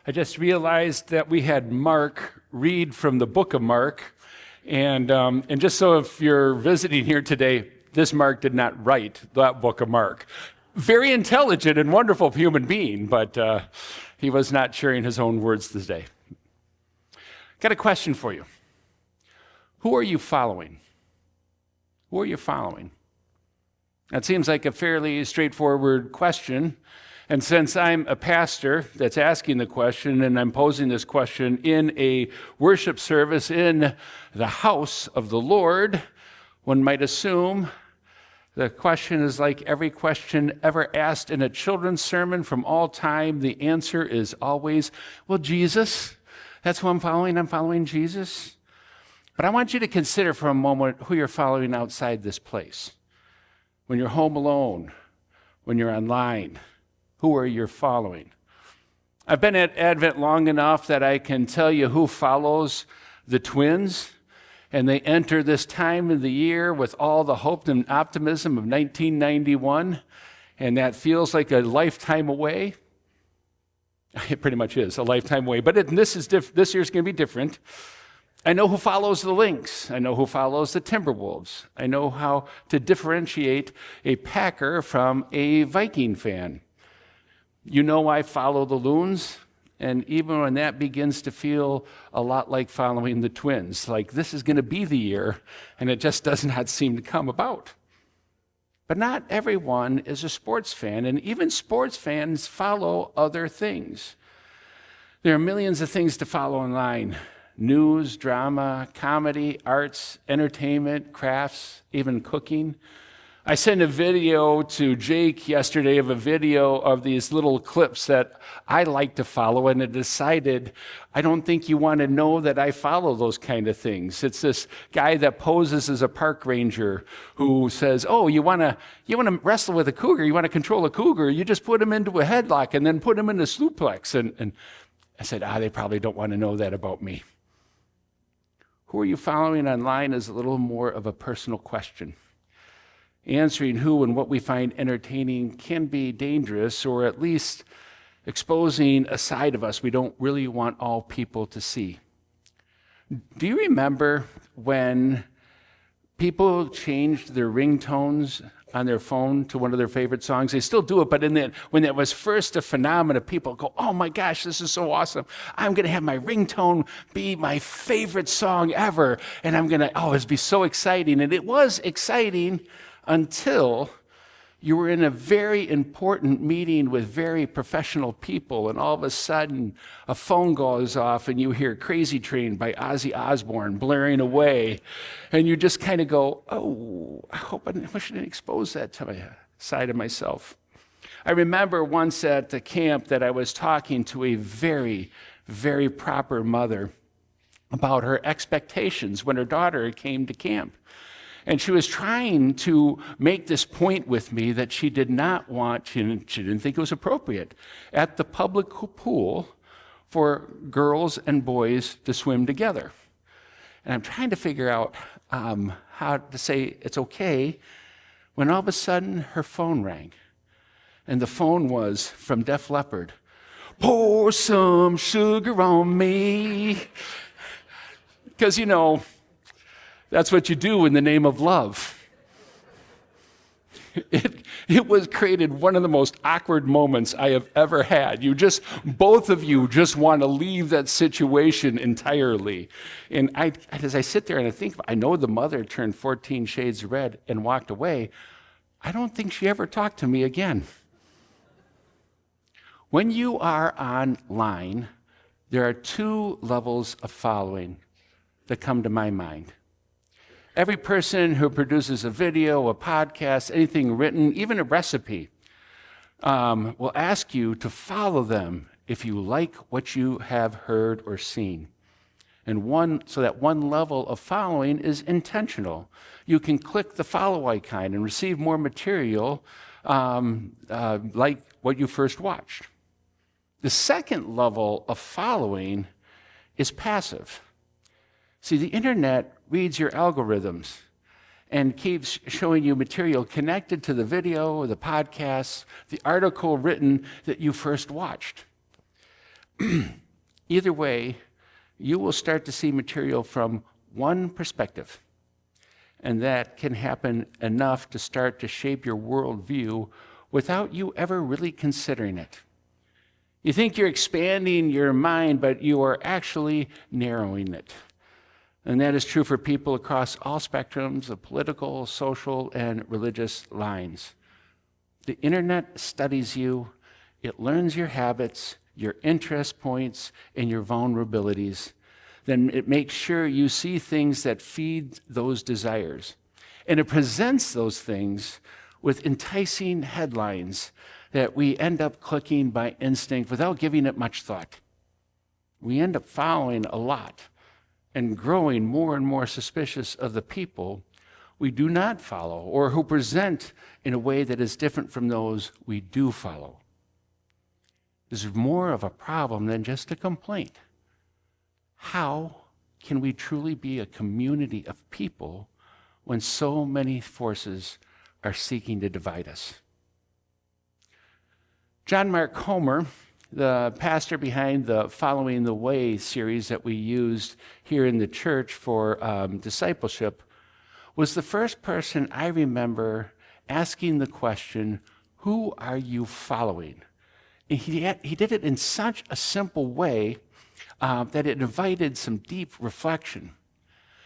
I just realized that we had Mark read from the book of Mark. And just so if you're visiting here today, this Mark did not write that book of Mark. Very intelligent and wonderful human being, but he was not sharing his own words today. Got a question for you. Who are you following? Who are you following? That seems like a fairly straightforward question. And since I'm a pastor that's asking the question, and I'm posing this question in a worship service in the house of the Lord, one might assume the question is like every question ever asked in a children's sermon from all time. The answer is always, well, Jesus. That's who I'm following. I'm following Jesus. But I want you to consider for a moment who you're following outside this place. When you're home alone, when you're online, who are you following? I've been at Advent long enough that I can tell you who follows the twins, and they enter this time of the year with all the hope and optimism of 1991, and that feels like a lifetime away. It pretty much is a lifetime away, but this year's going to be different. I know who follows the Lynx. I know who follows the Timberwolves. I know how to differentiate a Packer from a Viking fan. You know I follow the Loons, and even when that begins to feel a lot like following the Twins, like this is going to be the year, and it just does not seem to come about. But not everyone is a sports fan, and even sports fans follow other things. There are millions of things to follow online: news, drama, comedy, arts, entertainment, crafts, even cooking. I sent a video to Jake yesterday of a video of these little clips that I like to follow, and I decided I don't think you want to know that I follow those kind of things. It's this guy that poses as a park ranger who says, oh, you want to wrestle with a cougar, you want to control a cougar, you just put him into a headlock and then put him in a suplex. And I said, they probably don't want to know that about me. Who are you following online is a little more of a personal question. Answering who and what we find entertaining can be dangerous, or at least exposing a side of us we don't really want all people to see. Do you remember when people changed their ringtones on their phone to one of their favorite songs? They still do it, but when it was first a phenomenon, people go, oh my gosh, this is so awesome. I'm going to have my ringtone be my favorite song ever. And I'm going to, it'd be so exciting. And it was exciting until you were in a very important meeting with very professional people, and all of a sudden a phone goes off and you hear Crazy Train by Ozzy Osbourne blaring away, and you just kind of go, I shouldn't expose that to my side of myself. I remember once at the camp that I was talking to a very, very proper mother about her expectations when her daughter came to camp. And she was trying to make this point with me that she did not want, she didn't think it was appropriate, at the public pool for girls and boys to swim together. And I'm trying to figure out how to say it's okay when all of a sudden her phone rang. And the phone was from Def Leppard. Pour some sugar on me. Because, that's what you do in the name of love. It was created one of the most awkward moments I have ever had. Both of you just want to leave that situation entirely. And as I sit there and I think, I know the mother turned 14 shades red and walked away. I don't think she ever talked to me again. When you are online, there are two levels of following that come to my mind. Every person who produces a video, a podcast, anything written, even a recipe, will ask you to follow them if you like what you have heard or seen. So that one level of following is intentional. You can click the follow icon and receive more material like what you first watched. The second level of following is passive. See, the internet reads your algorithms and keeps showing you material connected to the video, the podcast, the article written that you first watched. Either way, you will start to see material from one perspective. And that can happen enough to start to shape your worldview without you ever really considering it. You think you're expanding your mind, but you are actually narrowing it. And that is true for people across all spectrums of political, social, and religious lines. The internet studies you. It learns your habits, your interest points, and your vulnerabilities. Then it makes sure you see things that feed those desires. And it presents those things with enticing headlines that we end up clicking by instinct without giving it much thought. We end up following a lot and growing more and more suspicious of the people we do not follow or who present in a way that is different from those we do follow. This is more of a problem than just a complaint. How can we truly be a community of people when so many forces are seeking to divide us? John Mark Comer, the pastor behind the Following the Way series that we used here in the church for discipleship, was the first person I remember asking the question, who are you following? And he did it in such a simple way that it invited some deep reflection.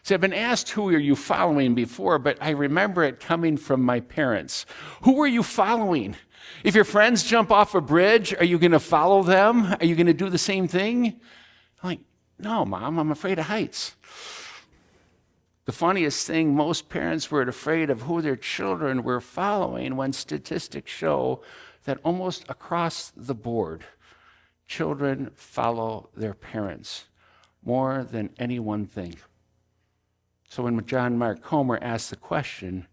See, I've been asked who are you following before, but I remember it coming from my parents. Who are you following? If your friends jump off a bridge, are you going to follow them? Are you going to do the same thing? I'm like, no, Mom, I'm afraid of heights. The funniest thing, most parents were afraid of who their children were following when statistics show that almost across the board, children follow their parents more than any one thing. So when John Mark Comer asked the question,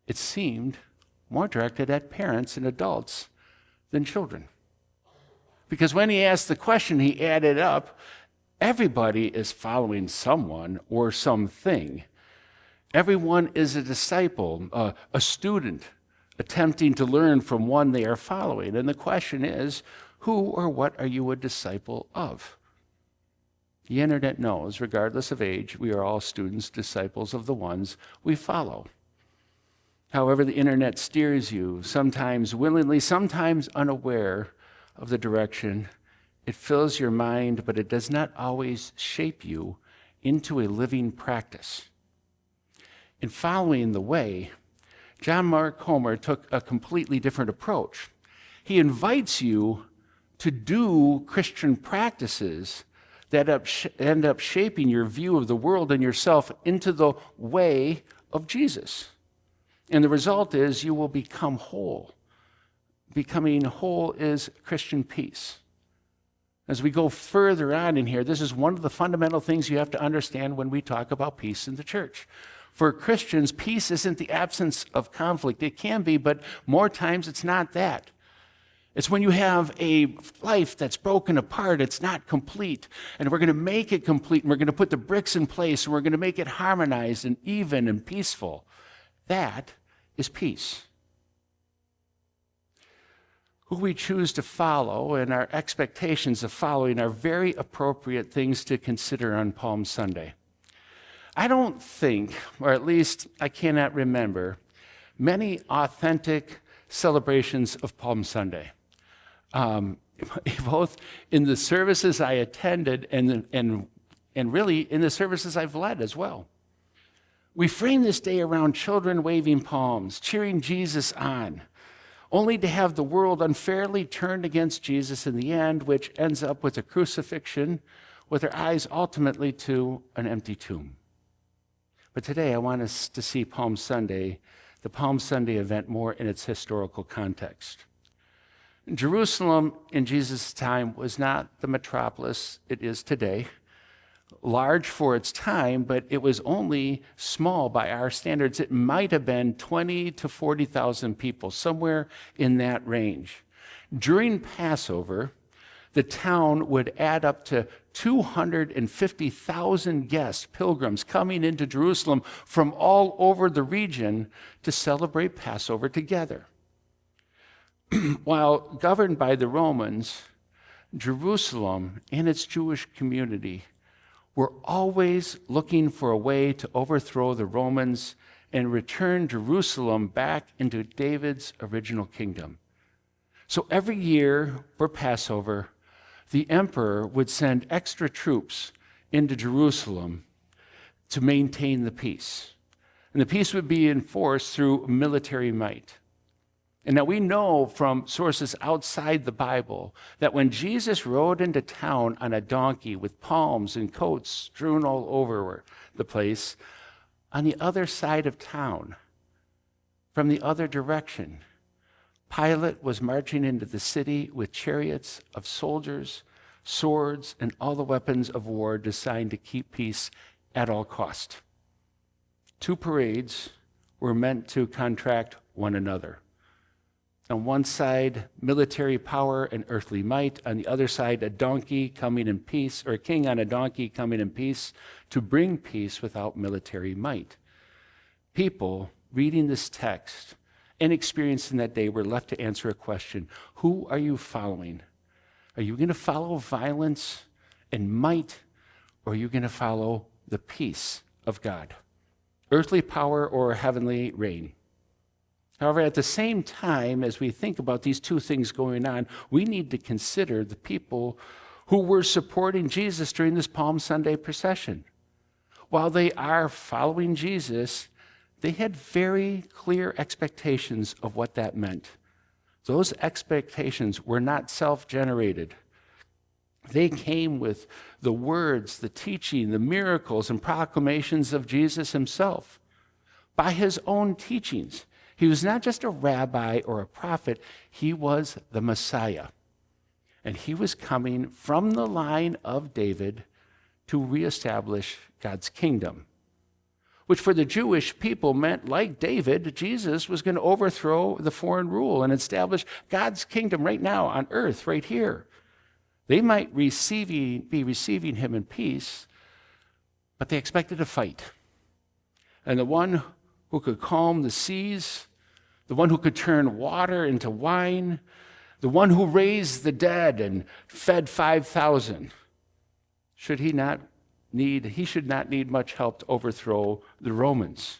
it seemed more directed at parents and adults than children. Because when he asked the question, he added up, everybody is following someone or something. Everyone is a disciple, a student, attempting to learn from one they are following. And the question is, who or what are you a disciple of? The internet knows, regardless of age, we are all students, disciples of the ones we follow. However, the internet steers you, sometimes willingly, sometimes unaware of the direction. It fills your mind, but it does not always shape you into a living practice. In following the way, John Mark Comer took a completely different approach. He invites you to do Christian practices that end up shaping your view of the world and yourself into the way of Jesus. And the result is you will become whole. Becoming whole is Christian peace. As we go further on in here, this is one of the fundamental things you have to understand when we talk about peace in the church. For Christians, peace isn't the absence of conflict. It can be, but more times it's not that. It's when you have a life that's broken apart, it's not complete, and we're going to make it complete, and we're going to put the bricks in place, and we're going to make it harmonized and even and peaceful. That is peace. Who we choose to follow and our expectations of following are very appropriate things to consider on Palm Sunday. I don't think, or at least I cannot remember, many authentic celebrations of Palm Sunday. Both in the services I attended and really in the services I've led as well. We frame this day around children waving palms, cheering Jesus on, only to have the world unfairly turned against Jesus in the end, which ends up with a crucifixion, with our eyes ultimately to an empty tomb. But today I want us to see Palm Sunday, the Palm Sunday event, more in its historical context. Jerusalem in Jesus' time was not the metropolis it is today. Large for its time, but it was only small by our standards. It might have been 20 to 40,000 people, somewhere in that range. During Passover, the town would add up to 250,000 guests, pilgrims, coming into Jerusalem from all over the region to celebrate Passover together. While governed by the Romans, Jerusalem and its Jewish community were always looking for a way to overthrow the Romans and return Jerusalem back into David's original kingdom. So every year for Passover, the emperor would send extra troops into Jerusalem to maintain the peace. And the peace would be enforced through military might. And now we know from sources outside the Bible that when Jesus rode into town on a donkey with palms and coats strewn all over the place, on the other side of town, from the other direction, Pilate was marching into the city with chariots of soldiers, swords, and all the weapons of war designed to keep peace at all cost. Two parades were meant to contract one another. On one side, military power and earthly might. On the other side, a donkey coming in peace, or a king on a donkey coming in peace to bring peace without military might. People reading this text and experiencing that day were left to answer a question: who are you following? Are you going to follow violence and might, or are you going to follow the peace of God? Earthly power or heavenly reign? However, at the same time, as we think about these two things going on, we need to consider the people who were supporting Jesus during this Palm Sunday procession. While they are following Jesus, they had very clear expectations of what that meant. Those expectations were not self-generated. They came with the words, the teaching, the miracles, and proclamations of Jesus himself. By his own teachings, he was not just a rabbi or a prophet, he was the Messiah. And he was coming from the line of David to reestablish God's kingdom, which for the Jewish people meant, like David, Jesus was going to overthrow the foreign rule and establish God's kingdom right now on earth, right here. They might be receiving him in peace, but they expected a fight. And the one who could calm the seas, the one who could turn water into wine, the one who raised the dead and fed 5,000, he should not need much help to overthrow the Romans.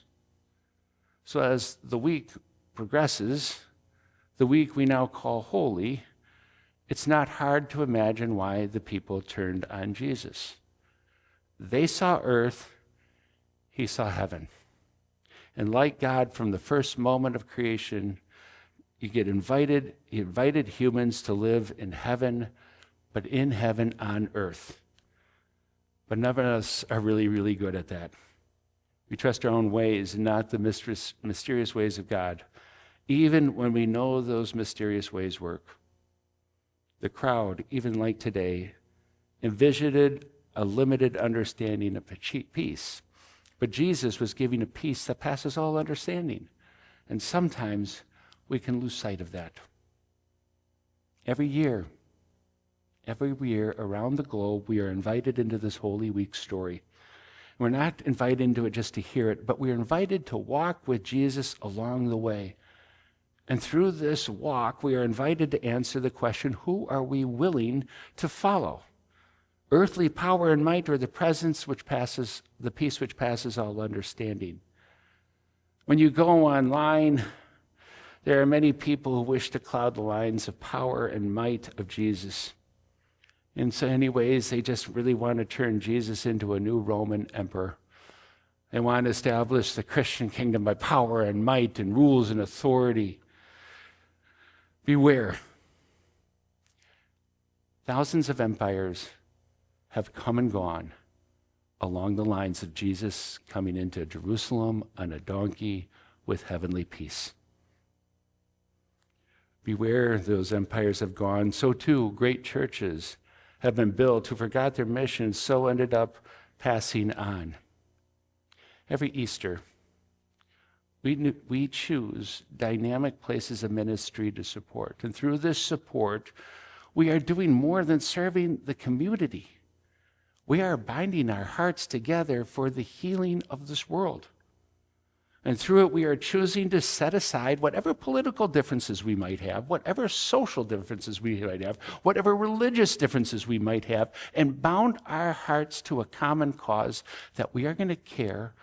So as the week progresses, the week we now call Holy, it's not hard to imagine why the people turned on Jesus. They saw earth, he saw heaven. And like God from the first moment of creation, he invited humans to live in heaven, but in heaven on earth. But none of us are really, really good at that. We trust our own ways and not the mysterious ways of God, even when we know those mysterious ways work. The crowd, even like today, envisioned a limited understanding of peace. But Jesus was giving a peace that passes all understanding. And sometimes we can lose sight of that. Every year around the globe, we are invited into this Holy Week story. We're not invited into it just to hear it, but we're invited to walk with Jesus along the way. And through this walk, we are invited to answer the question, who are we willing to follow? Earthly power and might, or the peace which passes all understanding? When you go online, there are many people who wish to cloud the lines of power and might of Jesus. In so many ways, they just really want to turn Jesus into a new Roman emperor. They want to establish the Christian kingdom by power and might and rules and authority. Beware. Thousands of empires have come and gone along the lines of Jesus coming into Jerusalem on a donkey with heavenly peace. Beware, those empires have gone. So too, great churches have been built who forgot their mission, so ended up passing on. Every Easter, we choose dynamic places of ministry to support. And through this support, we are doing more than serving the community. We are binding our hearts together for the healing of this world. And through it, we are choosing to set aside whatever political differences we might have, whatever social differences we might have, whatever religious differences we might have, and bound our hearts to a common cause that we are going to care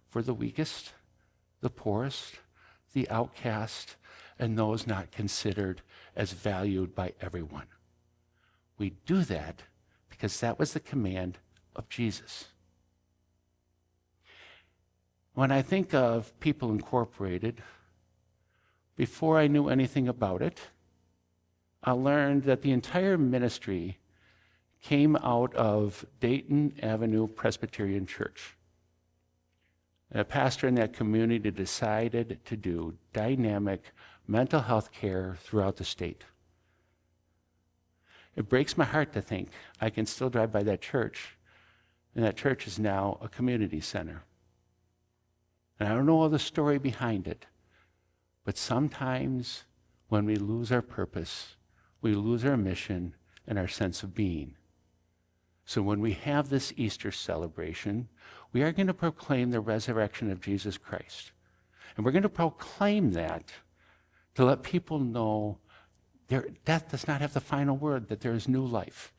for the weakest, the poorest, the outcast, and those not considered as valued by everyone. We do that because that was the command of Jesus. When I think of People Incorporated, before I knew anything about it, I learned that the entire ministry came out of Dayton Avenue Presbyterian Church. A pastor in that community decided to do dynamic mental health care throughout the state. It breaks my heart to think I can still drive by that church, and that church is now a community center. And I don't know all the story behind it, but sometimes when we lose our purpose, we lose our mission and our sense of being. So when we have this Easter celebration, we are going to proclaim the resurrection of Jesus Christ. And we're going to proclaim that to let people know death does not have the final word, that there is new life.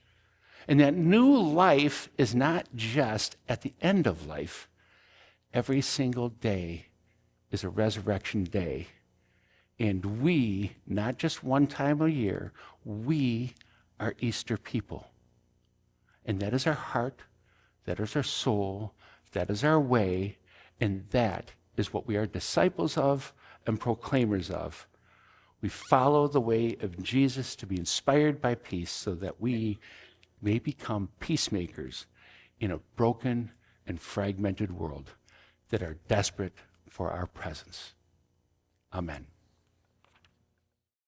And that new life is not just at the end of life. Every single day is a resurrection day. And we, not just one time a year, we are Easter people. And that is our heart, that is our soul, that is our way, and that is what we are disciples of and proclaimers of. We follow the way of Jesus to be inspired by peace so that we may become peacemakers in a broken and fragmented world that are desperate for our presence. Amen.